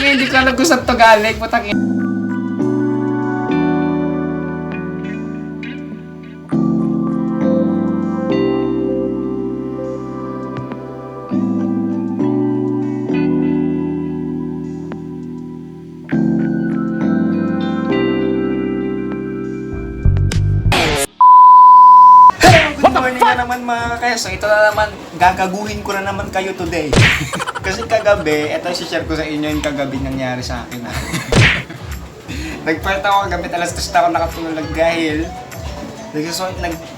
nga hindi ko alam kung saan to galing. Putang ina. Naman mga kakeso, ito na naman, gagaguhin ko na naman kayo today. Kasi kagabi, ito i-share ko sa inyo yung kagabi nangyari sa akin. Nagparta ako kagabi, alas 3 ako nakatulog dahil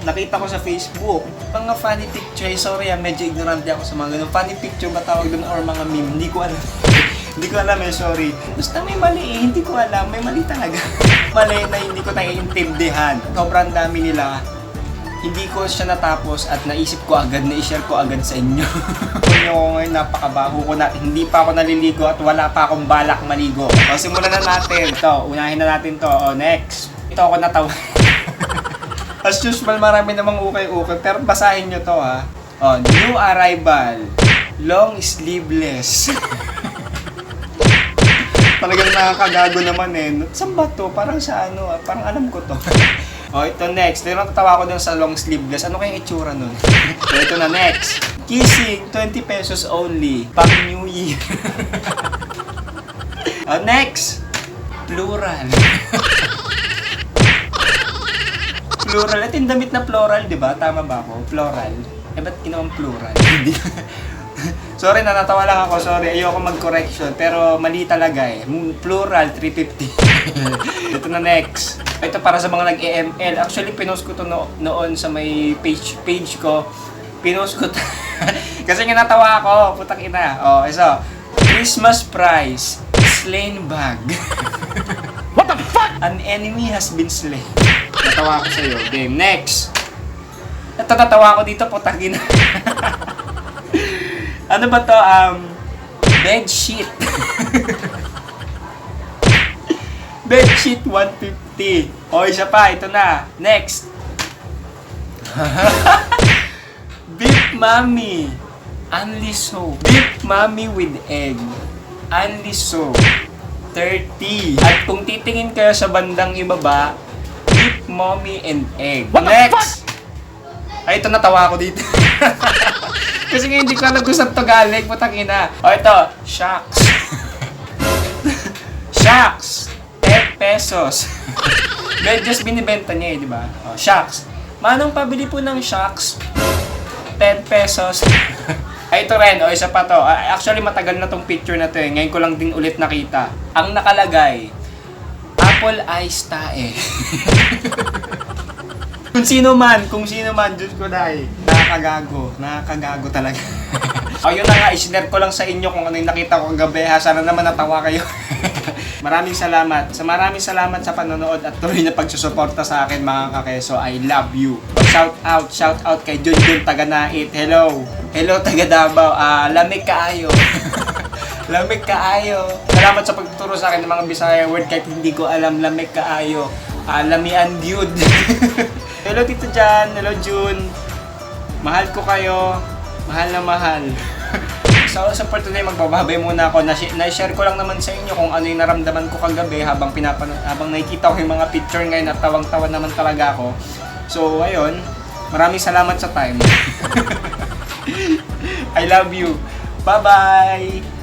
nakita ko sa Facebook mga funny picture. Sorry medyo ignorante ako sa mga ganun. Funny picture ba tawag doon or mga meme? Hindi ko alam. Hindi ko alam sorry. Basta may mali hindi ko alam. May mali talaga. Mali na hindi ko naiintindihan. Sobrang dami nila. Hindi ko siya natapos at naisip ko agad na i-share ko agad sa inyo. Kung ngayon napakabaho ko na, hindi pa ako naliligo at wala pa akong balak maligo. O simulan na natin. Ito, unahin na natin to. O next. Ito ako natawa. As usual, marami namang ukay-ukay. Pero basahin nyo to ha. O, new arrival. Long sleeveless. Talagang nakakagago naman Saan ba to? Parang sa ano parang alam ko to. O, ito next. Natatawa ko dun sa long sleeveless. Ano kayang itsura nun? So, ito na next. Kissing, 20 pesos only. Pang New Year. O, next. Plural. Plural. Ito yung damit na plural, di ba? Tama ba ako? Plural. Ba't ginawang plural? Hindi. Sorry, natatawa lang ako. Sorry, ayoko mag-correction. Pero mali talaga Plural, 350. Ito na next. Ito para sa mga nag-EML. Actually, pinost ko to noon sa may page ko. Pinost ko to. Kasi nga natawa ako. Putang ina. O, so, Christmas prize. Slain bag. What the fuck? An enemy has been slain. Natawa ako sa'yo. Game. Next. Ito, natawa ako dito. Putang ina. Ano ba to? Bed sheet. Bed sheet 150. O, isa pa. Ito na. Next. Beef mommy. Only so. Beef mommy with egg. Only so. 30. At kung titingin kayo sa bandang ibaba, beef mommy and egg. Next. Ay, ito natawa ako dito. Kasi nga hindi ko alam kung saan to galing. Putang ina. O, ito. Shocks. Shocks. 10 pesos. Medyas binibenta niya di ba? O, shocks. Manong pabili po ng shocks? 10 pesos. Ay, ito rin. O, isa pa to. Actually, matagal na tong picture na to Ngayon ko lang din ulit nakita. Ang nakalagay, Apple Ice tae. Kung sino man, Diyos ko dahil. Nakakagago talaga. O, yun na nga, i-share ko lang sa inyo kung ano yung nakita ko kagabi Sana naman natawa kayo. Maraming salamat sa panonood at tuloy na pagsusuporta sa akin mga kakeso. I love you. Shout out kay Junjun taga Nait. Hello taga Davao. Lamig kaayo. Lamig kaayo. Salamat sa pagtuturo sa akin ng mga Bisaya word kahit hindi ko alam. Lamig kaayo. Lamian gyud. Hello Tito Jan, hello June. Mahal ko kayo. Mahal na mahal. So for today, magbababay muna ako. Na-share ko lang naman sa inyo kung ano yung naramdaman ko kagabi habang nakikita ko yung mga picture ngayon at tawang-tawa naman talaga ako. So ayun, maraming salamat sa time. I love you. Bye-bye!